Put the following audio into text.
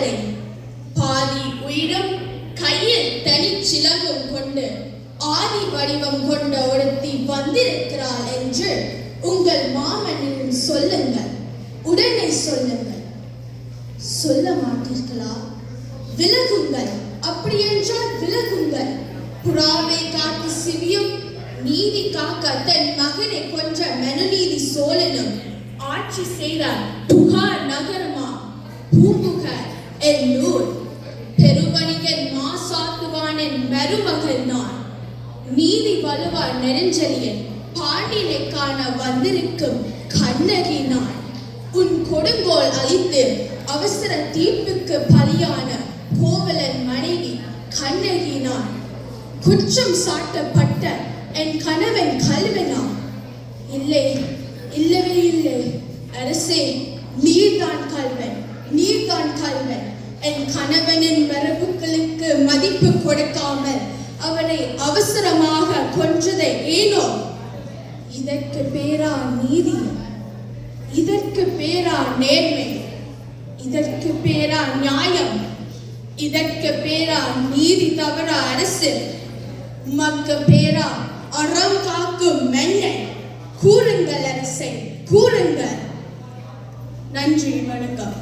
காவலை பாதி உயிரும் கையில் தனிச்சிலம்பும் கொண்டு ஆதி வடிவம் கொண்ட ஒருத்தி வந்திருக்கிறாள் என்று உங்கள் மாமனிடம் சொல்லுங்கள், உடனே சொல்லுங்கள். சொல்ல மாட்டீர்களா? விலகுங்கள், அப்படியென்றால் விலகுங்கள். புறாவை காத்து சிவியும் நீதி காக்க தன் மகனை கொன்ற மனுநீதி சோழனும் ஆட்சி செய்தார் புகார் நகரமா பூம்புகார் என்னூர் பெருவணிகன் மாசாத்துவானின் மருமகள் நான். நீதி வலுவார் நெடுஞ்செழியன் பாண்டியனை காண வந்திருக்கும் கண்ணகி நான். உன் கொடுங்கோல் அழித்து அவசர தீர்ப்புக்கு பலியான கோவலன் மனைவி கண்ணகி நான். குற்றம் சாட்டப்பட்ட என் கணவன் கல்வனா? இல்லை, இல்லவே இல்லை. அரசே, நீர்தான் கல்வன், நீர்தான் கல்வன். என் கணவனின் மரபுகளுக்கு மதிப்பு கொடுக்காமல் அவனை அவசரமாக கொன்றதை ஏனோ? இதற்கு பேரா நீதி? இதற்கு பேரா நேர்மை? இதற்கு பேரா நியாயம்? இதற்கு பேரா நீதி தவற அரசு? உமக்கு பேரா அறம் காக்கும் மென்னை? கூறுங்கள் அரசே, கூறுங்கள். நன்றி, வணக்கம்.